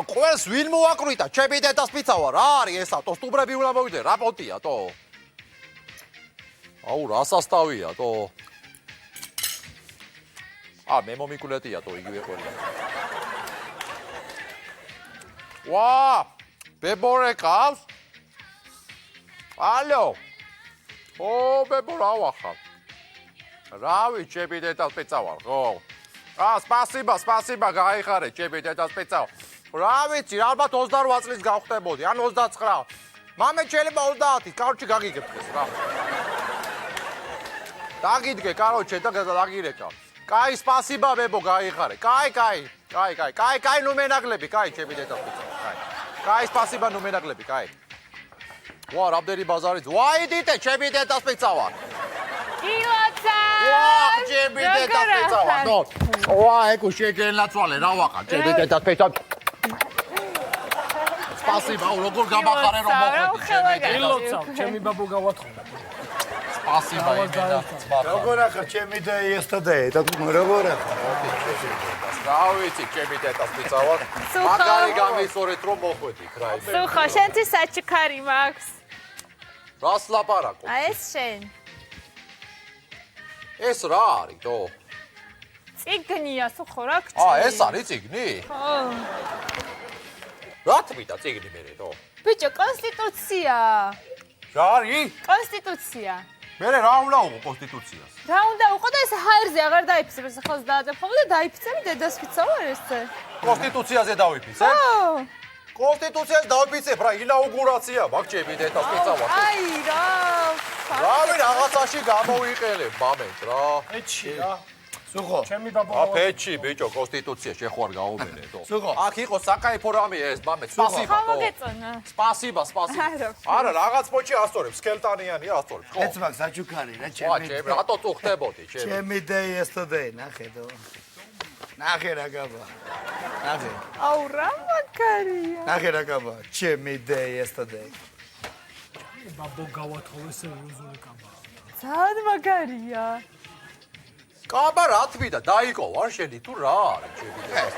ყველს ვინ მოაკვრიტა? ჩემი დედას პიცა ვარ. რა არის ესა? თო სტუბრები უნდა მოვიდე, რა პოტია თო? აუ, რა სასტავია თო? მე მომიკვლეტია თო იგივე ყველა. ვა! ბებორე ყავს? ალო. ბებო რა ვახავ? რავი, ჩემი დედას პიცა ვარ, ხო? სპასიბა, გაიხარე, ჩემი დედას პიცა. რა ვიცი, ალბათ 28 წლის გავხდებოდი, ან 29. მამე შეიძლება 30, კაროჩი გაგიგებ დღეს რა. დაგიდგე, კაროჩე და დაგირეკა. კაი, სპასიბა, ბებო, გაიხარე. კაი, ნუ მენაგლები, კაი, ჩემი დედას პიცა. კაი, სპასიბა, ნუ მენაგლები, კაი. ვა, რამდენი ბაზარიც. ვაიდიტე, ჩემი დედას პიცა ვარ. გილოცა! ვა, ჩემი დედას პიცა ვარ. ნო. ვა, ეკო შეგენლაცვალე, რა ვახარ, ჩემი დედას პიცა. სპასიბა, როგორ გამახარე რომ მოხდი. გილოცა, ჩემი ბაბო გავათხოვე. სპასიბა, იმენა. როგორ ახარ, ჩემი და yesterday, და როგორ ახარ? რა ვიცი, ჩემი დედას პიცა ვარ. მაგარი გამისორეთ რომ მოხვედით რა ის. სუხო, შენთვის საჩუქარი მაქვს. რას ლაპარაკობ? ეს შენ. ეს რა არის თო? წიგნია, სუხო, რა გჭირდება? ეს არის წიგნი? ხო. რა თვიდა წიგნი მერე თო? ბიჭო, კონსტიტუცია. რა არის? კონსტიტუცია. მერე რა უნდა უყო კონსტიტუციას? რა უნდა უყო და ეს ჰაერზე აღარ დაიფიცებ, ეს ხელს დააძებ ხოლმე და დაიფიცები დედას პიცა ვარ ესე. კონსტიტუციაზე დავიფიცე? ხო. კონსტიტუციას დავიფიცებ რა, ინაუგურაცია მაქვს ჩემი დედას პიცა ვარ. აი რა. რავი რაღაცაში გამოვიყელებ მამეთ რა. ეჩი რა. სუხო. ჩემი ბაბო. აფეჩი ბიჭო კონსტიტუცია შეხوار გაუმენე თო. სუხო. აქ იყო საკაიფო რამე ეს მამეთ სპასიბა თო. მოგეწონა. სპასიბა. არა რაღაც პოჩი ასწორებს, სკელტანიანია ასწორებს. ხო. ეც მაქვს საჩუქარი რა, ვა, ჩემი რატო წუხდებოდი ჩემი? ჩემი და yesterday, ნახე დო. ნახე რა გაბა. ნახე. აუ რა მაგარია. ნახე რა გაბა, ჩემი და yesterday. ბაბო გავათხოვე სერიოზული კაბა. ძალიან მაგარია. კაბა რა თვიდა, დაიკო ვარ შენი თუ რა არის ჩემი დედას?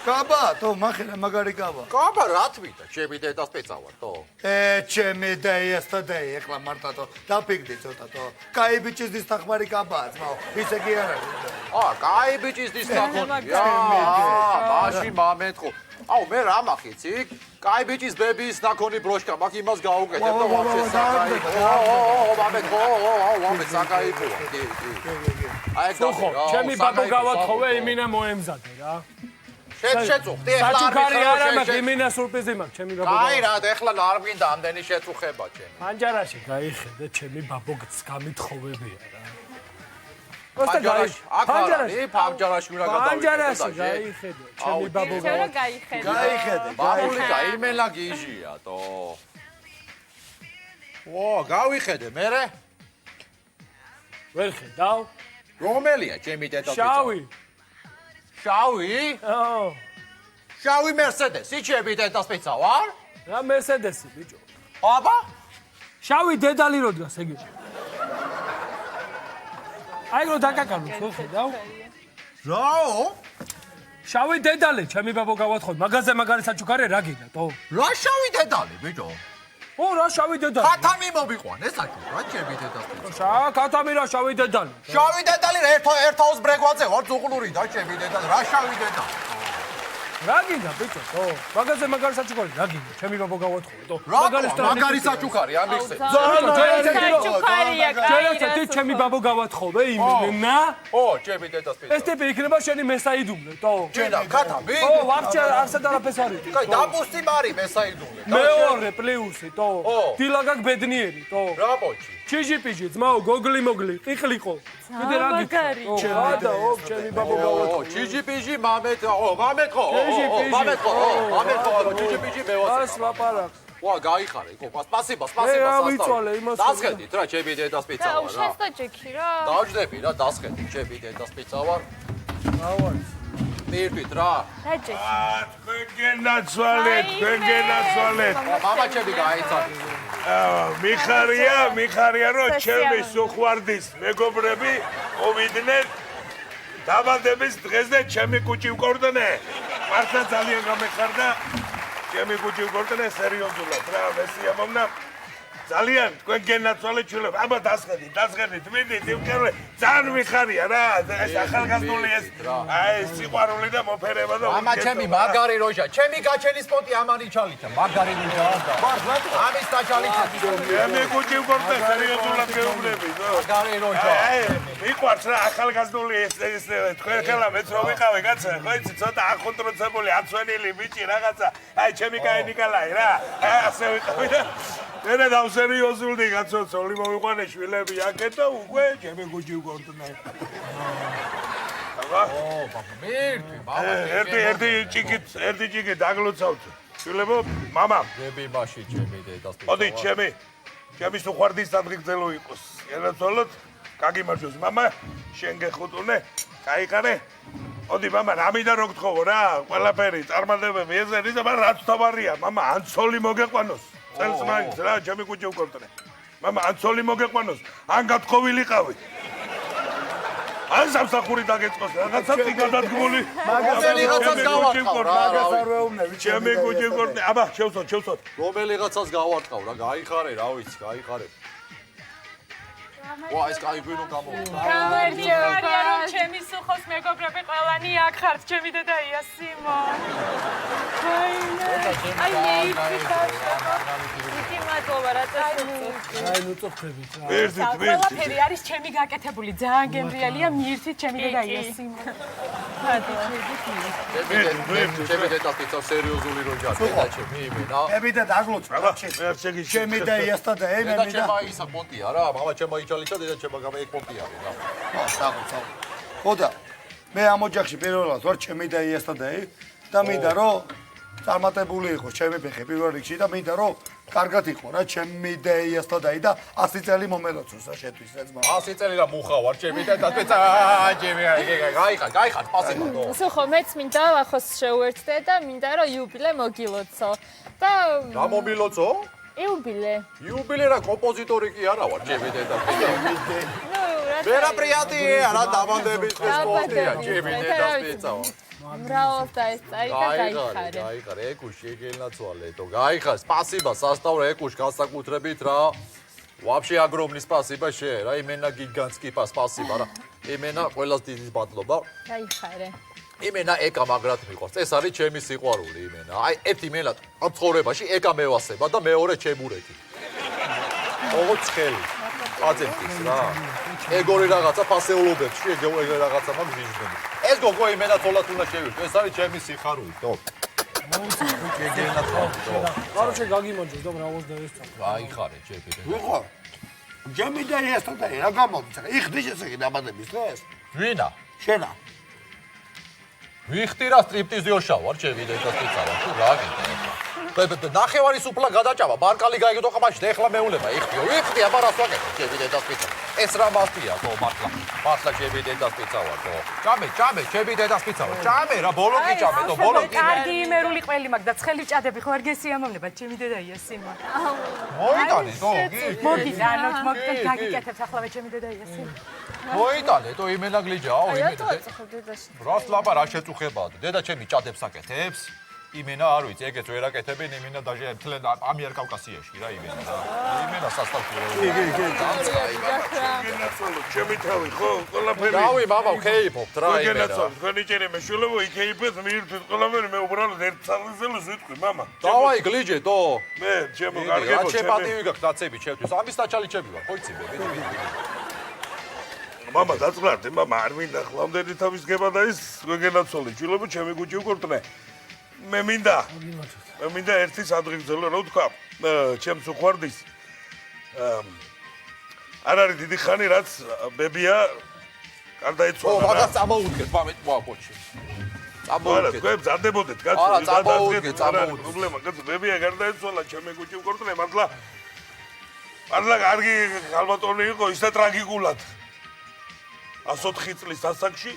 კაბა, თო მახე რა მაგარი კაბა. კაბა რა თვიდა, ჩემი დედას პიცა ვარ თო. ჩემი და yesterday, ეხლა მარტო თო, დაფიქდი ცოტა თო. კაი ბიჭის დის თახმარი კაბაა, ძმაო. ისე კი არ არის. კაი ბიჭის დის თახმარი. მაში მამეთყო. აუ მე რა მახიცი? კაი ბიჭის ბებიის ნაკონი ბროშკა, მაგ იმას გაუკეთებ და ვაფშე საკაიფო. მამეთყო, ვამე საკაიფო. აი ხო, ჩემი ბაბო გავათხოვე, იმინა მოემზადე რა. შეწუხდი ეხლა არ საჩუქარი მიხარ არა მაქვს, იმინა სურპრიზი მაქვს, ჩემი ბაბო. აი რა, ეხლა არ მინდა ამდენი შეწუხება ჩემი. პანჯარაში გაიხედე, ჩემი ბაბოც გამithხოვებია რა. პანჯარაში, აქ არის, პანჯარაში უნდა გადავიდე. პანჯარაში გაიხედე, ჩემი ბაბო. შენ რა გაიხედე? გაიხედე. ბაბულიკა იმელა გიჟია თო. გავიხედე მერე? ვერ ხედავ? რომელია ჩემი დედა პიცა? შავი. შავი? შავი მერსედესი ჩემი დედას პიცა ვარ? რა მერსედესი ბიჭო? აბა? შავი დედალი რო დგას ეგ. აი რო დაკაკალო, ხო ხედავ? რაო? შავი დედალი, ჩემი ბაბო გავათხოვე, მაგაზე მაგარი საჩუქარი რა გინდა, თო? რა შავი დედალი ბიჭო? ო რა შავი დედალი? ხათამი მომიყვან ეს საჩუქარი რა ჩემი დედას პიცა? ქათამი რა შავი დედალი? შავი დედალი ერთაოს ბრეგვაძე ვარ ძუღლური და ჩემი დედალი რა შავი დედალი? რა გინდა ბიჭო, თო? მაგაზე მაგარი საჩუქარი რა გინდა, ჩემი ბაბო გავათხოვე, თო? მაგარი საჩუქარი ამიხსე. საჩუქარია ჯერაცეთი ჩემი ბაბო გავათხოვე, იმენა? ჩემი დედას პიცა. ეს ტიპი იქნება შენი მესაიდუმლე, თო? ჩენა ხათამი? ვარჩა არსად არაფერს არის. კაი დაბუსტი მარი მესაიდუმლე. მეორე პლუსი, თო? დილაგაკ ბედნიერი, თო? რა პოჩი? ჩიჟი-პიჟი, ძმაო, გოგლი მოგლი, ყიყლიყო. კიდე რა გიქნა? ჩადა, ჩემი ბაბო გავათხოვე. ჩიჟი-პიჟი მამეთ, მამეთყო. მამეთყო, ჩიჟი-პიჟი მე ვარ. ას ლაპარაკს. ვა, გაიხარე, იყო, სპასიბა. რა ვიწვალე იმას. დასხედით რა, ჩემი დედას პიცა და ვარ რა. უშესტო ჯექი რა. დავჯდები რა, დასხედით, ჩემი დედას პიცა ვარ. რავარ. მირდით რა. რა ჯექი? თქვენ გენაცვალეთ. მამა ჩემი გაიცადეთ. მიხარია რომ ჩემი სუხვარდის მეგობრები მოვიდნენ დაბადების დღეზე ჩემი კუჭი ვკორდნე. მართლა ძალიან გამეხარდა ჩემი გუჩი გორტნე სერიოზულად რა მესიამოვნა ძალიან თქვენ გენაცვალეთ ჩულებ აბა დასხედით ვიდით იმკერე ძალიან მიხარია რა ეს ახალგაზრდული ეს აი სიყვარული და მოფერება და მამა ჩემი მაგარი როჟა ჩემი გაჩენი სპოტი ამანი ჩალიცა მაგარი როჟა ამის დაჩალიცა ჩემი გუჩი გორტნე სერიოზულად გეუბნები მაგარი როჟა აი მიყვარს რა ახალგაზრდული ეს თქვენ ხელა მეც რო ვიყავე კაცო ხო იცი ცოტა ახუნტროცებული აცვენილი ბიჭი რაღაცა აი ჩემი კაი ნიკოლაი რა ასე ვიყავი და მერე დავსერიოზულდი კაცო ცოლი მოვიყვანე შვილები აქეთ და უკვე ჩემი გუჩი გორტნე აბა მირთვი მამა ერთი ჭიქით დაგლოცავთ შვილებო მამა გები მაში ჩემი დედას მოდი ჩემი სუყვარდის სადღი გძელო იყოს ენაცვალოთ გაგიმარჯოს მამა შენ გეხუტუნე გაიყარე მოდი მამა რამიდა რო გთხოვო რა ყველაფერი წარმატებები ეზერი და მაგრამ რაც თავარია მამა ან ცოლი მოგეყვანოს წელს მაინც რა ჩემი გუჩი უკორტნე მამა ან ცოლი მოგეყვანოს ან გათხოვილიყავი ან სამსახური დაგეწყოს რაღაცა წიგადადგმული რომელიღაცას გავარტყავ რა ჩემი გუჩი უკორტნე აბა შევსოთ რომელიღაცას გავარტყავ რა გაიხარე რა ვიცი გაიხარე ვა ეს კაი გვინო გამოვიდა გამარჯობა რომ ჩემი სუხოს მეგობრები ყველანი აქ ხართ ჩემი დედაია სიმო აი მე მადლობა რა წასულიყვი აი ნუ წოხებით რა ვერდით ყველაფერი არის ჩემი გაკეთებული ძალიან გემრიელია მიირთით ჩემი დედაია სიმო ჩემი დედას პიცა სერიოზული როჯა დედა ჩემი იმენა ები და დაგლოცვა ჩემი და იასტა და ემი დედა ჩემა ისა პონტია რა მამა ჩემა იჩალიცა დედა ჩემა გამა ეგ პონტია რა საღო ხოდა მე ამ ოჯახში პირველად ვარ ჩემი და იასტა და მინდა რომ წარმატებული იყოს ჩემი ფეხი პირველ რიგში და მინდა რომ კარგად იყო რა ჩემი და იასტა და 100 წელი მომელოცოს რა შეთვის რა ძმა 100 წელი რა მუხა ვარ ჩემი და პეცა ჩემი გაიხარ სპასიბო სუხო მეც მინდა ახოს შევერთდე და მინდა რომ იუბილე მოგილოცო და რა მომილოცო იუბილე რა კომპოზიტორი კი არა ვარ ჩემი დედა ნუ რა ვერა პრიატია რა დავანდების სპორტია ჩემი დედას პიცა მრავალ და ეს წაიღე გაიხარე ეკუში შეგელნაცვალეთო გაიხარ სპასიბა სასტავრე ეკუში განსაკუთრებით რა вообще огромный спасибо შე რა იმენა გიგანტსკი спасибо რა იმენა ყველას დიდი მადლობა გაიხარე იმენა ეკა მაგრად მიყვარს ეს არის ჩემი სიყვარული იმენა აი ერთი მელად ამ ცხოვრებაში ეკა მევასება და მეორე ჩემურეთი ოღონდ ხელი აწემთვის რა ეგორი რაღაცა ფასეულობებში ეგორი რაღაცა მაქვს ვიჟდები ეს გოგო იმენა თოლად უნდა შევირთო ეს არის ჩემი სიხარული თო კაროჩე გაგიმონჯოს და მრავალს და ეს გაიხარე ჩემი ვიყო ჩემი და იასტა და რა გამოდის ხა იხდის ესე იგი დაბადების დღეს ვინა შენა ვიხტირა სტრიპტიზიოშა ვარ ჩემი დედას პიცა ვარ თუ რა გინდა ნახევარის უფლა გადაჭამა ბარკალი გაიგდო ყმაში ეხლა მეულება ვიხტი აბა რას ვაკეთებ ჩემი დედას პიცა ეს რა მასტია თო მართლა ჩემი დედას პიცა ვარ თო ჭამე ჩემი დედას პიცა ვარ ჭამე რა ბოლო კი ჭამე თო ბოლო კი კარგი იმერული ყველი მაქვს და ცხელი ჭადები ხო არ გესიამოვნება ჩემი დედაია სიმო მოიტანე თო მოგიდანოთ გაგიკეთებს ახლა ჩემი დედაია სიმო მოიტანე თო იმენა გლიჯაო აი იმენა რატო აწუხებ დედაში რას ლაბა რა შეწუხებაა დედა ჩემი ჭადებს აკეთებს იმენა არ ვიცი ეგეც ვერ აკეთებენ იმენა დაჟე მთლიან ამიერკავკასიაში რა იმენა სასტავშია ჩემი თავი ხო ყველაფერი რავი მამა ვქეიფობთ რა იმენა თქვენი ჭერიმე შულობო იქეიფეთ მიირთვით ყველაფერი მე უბრალოდ ერთ სალიზელოს ვიტყვი მამა დავაი გლიჯე თო მე ჩემო რა კარგებო შეპატივი გაქვს ნაცები ჩემთვის ამის დაჭალი ჩემი ვარ ხო იცი მამა დაწყნარდი მამა არ მინდა ხლამდენი თავის გება და ის გეგენაცოლი შულობო ჩემი გუჩი უკორტნე მე მინდა ერთი სადღი გძელო რა ვთქვა ჩემს უყვარდის არ არის დიდი ხანი რაც ბებია გარდაიცვალა ო მაგას წამოუდგეთ მამეთ მოაყოჩი წამოუდგეთ თქვენ მზადდებოდეთ კაცო არა წამოუდგეთ პრობლემა კაცო ბებია გარდაიცვალა ჩემი გუჩი უკორტნე მართლა კარგი ალბათონი იყო ისე ტრაგიკულად 104 წლის ასაკში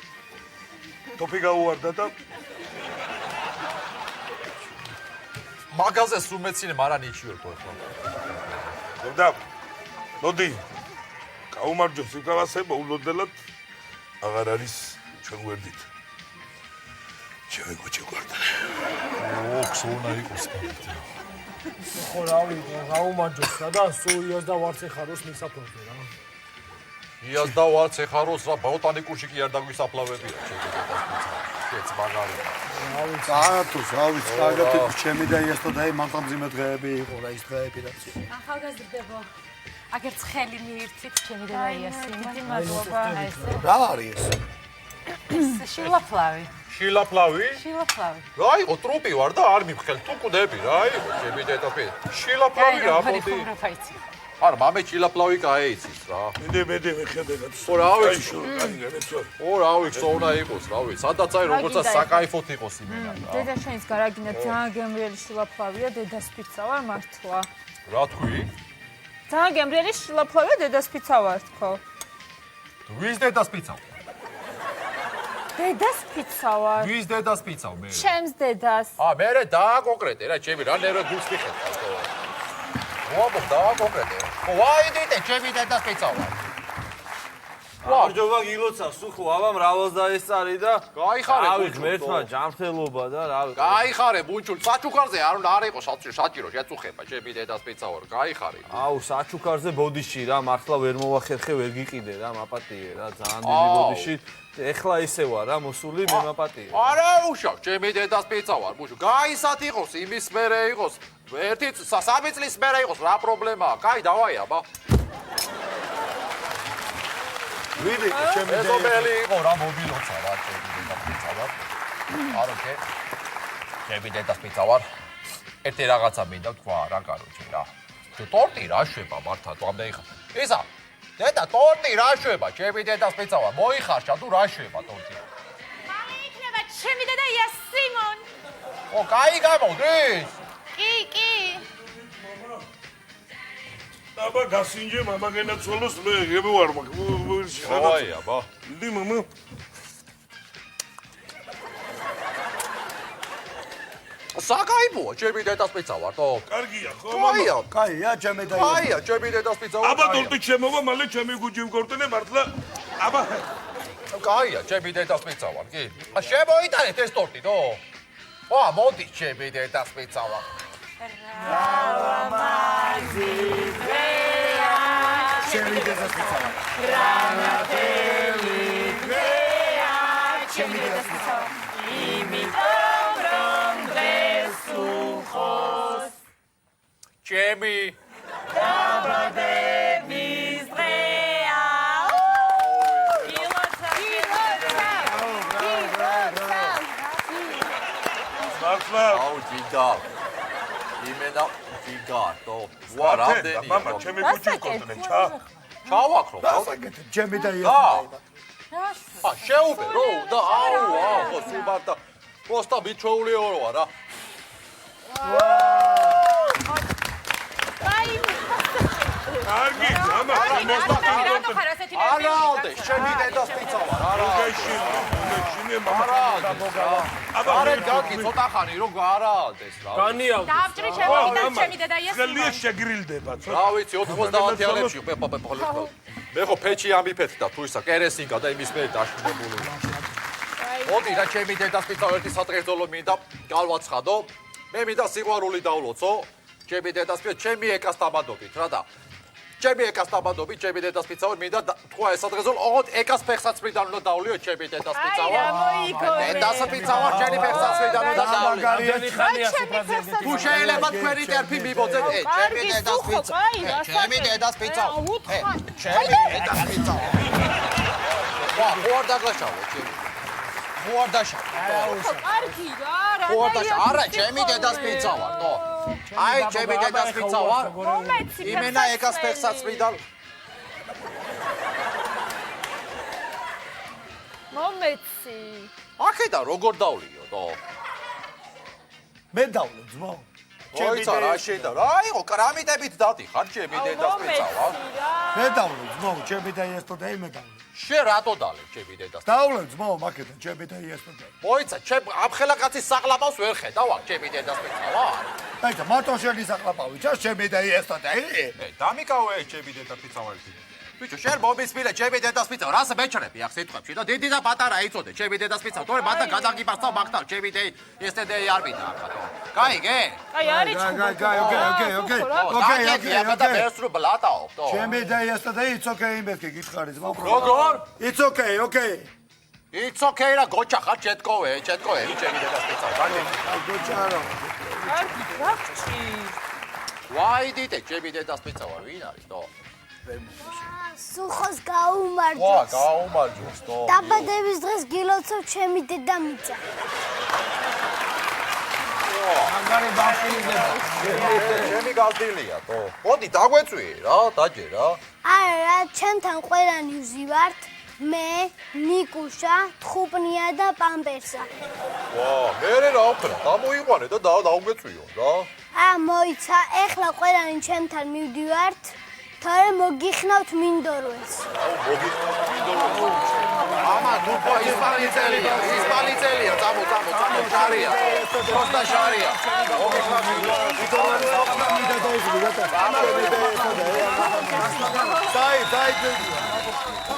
თოფი გაუვარდა და მაგაზე სუმეცინე მარა ნიჩიორ ხო ხო და მოდი გაუმარჯოს იქავასება ულოდელად აღარ არის ჩვენ გვერდით ჩემი კუჩი გვარდა. ოქს უნდა იყოს. ხო რავი გაუმარჯოს და სუიას და ვარცეხაროს მისაფლავე რა. იას და ვარცეხაროს რა ბოტანიკურში კი არ დაგვისაფლავებია ჩემი დედას. ეს მაგარია. საათოს, რავი, კარგად იყო ჩემი და იესტოდაი მანტამძიმე დღეები იყო რა ის დღეები რაც იყო. ახალგაზრდებო. აგერ ცხელი მიირთით ჩემი და იასიმი. მადლობა. რა არის ეს? შილაფლავი. შილაფლავი? შილაფლავი. რა იყო ტრუპი ვარ და არ მივხელ თუ კუდები რა იყო ჩემი დედაფე. შილაფლავი რა მოდი. არ მამე შილაფლავი გაეიცის რა. მე მიხედავთ. ო რა ვიცი. გაიგებთ. ო რა ვიცი უნდა იყოს რა ვიცი. სადაც აი როგორცა საკაიფოთ იყოს იმენა რა. დედა შენს გარაგინა ძალიან გემრიელი შილაფლავია, დედას ფიცა ვარ მართლა. რა თქვი? ძალიან გემრიელი შილაფლავია, დედას ფიცა ვარ თქო. ვის დედას პიცავ? დედას ფიცა ვარ. ვის დედას პიცავ მე? ჩემს დედას. მე დააკონკრეტე რა ჩემი რა ნერვე გულს მიხეთქო. ვაბო დააკონკრეტე. ვაიდიტე ჩემი დედას პიცავ ვარ. ვარჯობა გილოცავს სულ აბა მრავალს დაესწარი და გაიხარე რავი ბუნჩულ, ღმერთმა ჯანმრთელობა და რავი გაიხარე ბუნჩულ საჩუქარზე არ იყო საჭირო შეწუხება ჩემი დედას პიცა ვარ გაიხარე. აუ საჩუქარზე ბოდიში რა მართლა ვერ მოვახერხე ვერ გიყიდე რა მაპატიე რა ძალიან დიდი ბოდიში ეხლა ისე ვარ რა მოსული მე მაპატიე არა უშავ ჩემი დედას პიცა ვარ ბუნჩუ გაისათ იყოს იმის მერე იყოს ერთი სამი წლის მერე იყოს რა პრობლემაა კაი დავაი აბა ვიდი ჩემი და მეზობელი იყო რა მობილოცა რა ჩემი დედას პიცა ვარ არ ოკე ჩემი დედას პიცა ვარ ერთი რაღაცა მინდა თქვა რა კაროჩე რა თუ ტორტი რა შვება მართლა თუ ამდე იხარ ისა დედა ტორტი რა შვება ჩემი დედას პიცა ვარ მოიხარშა თუ რა შვება ტორტი მამე იქნება ჩემი დედა იასიმონ. ო კაი გამოდრის კი. აბა გასინჯე მამა გენაცვალოს მე გებივარ მაგ აი აბა დი მამა საკაიფოა ჩემი დედას პიცა ვარ თო კარგია ხო მამა კაია კაია ჩემი და კაია ჩემი დედას პიცა ვარ აბა ტორტი შემოვა მალე ჩემი გუჯი მგორტენე მართლა აბა კაია ჩემი დედას პიცა ვარ კი შემოიტანეთ ეს ტორტი თო ვა მოდი ჩემი დედას პიცა ვარ ჩემი დედას პიცა ვარ. ჩემი დედას პიცა ვარ. ჩემი მართლა აუ ჯიგა იმენა ჯიგა თო ვა რამდენი მამა ჩემი გუჯი მგორტენე ჩავაქრო დასაკეთე ჩემი და იესტოდაი. შეუბერო და აუ ხო სუბარდა პროსტა მიჩვეულიო რა კარგი მამა არალდე ჩემი დედას პიცა ვარ არა გეშინე მამა აბა გაგი ცოტა ხანი რომ არალდეს რა განიავ დავჭრი ჩემი დედა იასიმონ. გელია შეგრილდება რა ვიცი 90-იანებში მე ხო ფეჩი ამიფეთ და თუ ისა კერესინგა და იმის მე დაშინებული მოდი რა ჩემი დედას პიცა ერთი სატრეზოლო მინდა გავაცხადო მე მინდა სიყვარული დავლოცო ჩემი დედას პიცა ჩემი ეკას დამადობით რა და ჩემი ეკას დამადობით ჩემი დედას პიცა ვარ მინდა თქვა ეს სატრეზოლო ოღონდ ეკას ფეხსაცმლიდან უნდა დავლიო ჩემი დედას პიცა ვარ დედას პიცა ვარ ჩემი ფეხსაცმლიდან უნდა დავლიო რამდენი ხანია სუპრაზეზე თუ შეიძლება თქვენი ტერფი მიბოძეთ ჩემი დედას პიცა ჩემი დედას პიცა ჩემი დედას პიცა ვა ხوار დაგლაშავე ჩემი ხوار დაშავე კარგი რა ხوار დაშავე არა ჩემი დედას პიცა ვარ თო აი ჩემი დედას პიცა ვარ იმენა ეკას ფეხსაცმლიდან მომეცი. აქედან როგორ დავლიო თო მე დავლო ძმო. ოიცა რა შეიძლება რა იყო კრამიტებით დადიხარ ჩემი დედას პიცა ვარ მე დავლო ძმო ჩემი და იესტოდაი მე დავლო. შე რატო დალე ჩემი დედას დავლო ძმო მაგედან ჩემი და იესტოდაი. ოიცა ჩემ აფხელა კაცის საყლაპავს ვერ ხედავ ჩემი დედას პიცა ვარ აი და მარტო შენი საყლაპავი ჩა ჩემი და იესტოდაი. დამიკავე ჩემი დედას პიცა ვარ ბიჭო, შენ მომისმინე, ჩემი დედას მიწევ, რას მეჩრები აქ სიტყვებში და დიდი და პატარა იწოდე, ჩემი დედას მიწევ, თორე მანდა გადაგიბარსავ მაგთან, ჩემი დეი, ესტედეი არ მინდა ახლა. გაიგე? აი არის ჩემი და yesterday it's okay იმეთქი გითხარი ძმა. როგორ? It's okay, okay. It's okay რა გოჩა ხარ ჩეთკოვე, ჩემი დედას მიწევ, გაიგე? გოჩა რა. რაკჭი ვაი დიდე, ჩემი დედას მიწევ, ვინ არის თო? სუხოს გაუმარჯოს. ვა, გაუმარჯოს თო. დაბადების დღეს გილოცავ ჩემი დედამიწა. ჩემი გაზდილია თო. მოდი დაგვეწვი რა, დაჯე რა. არა, ჩემთან ყველანი ვზივართ. მე, ნიკუშა, თხუბნია და პამპერსა. ვა, მე რა ვქნა, დამოიყვანე და დაუგეწვიო რა. მოიცა, ეხლა ყველანი ჩემთან მივდივართ. თორე მოგიხნავთ მინდორვეს. მამა, თუქო ისპანიელია, წამო, შარია. პროსტა შარია. დაი.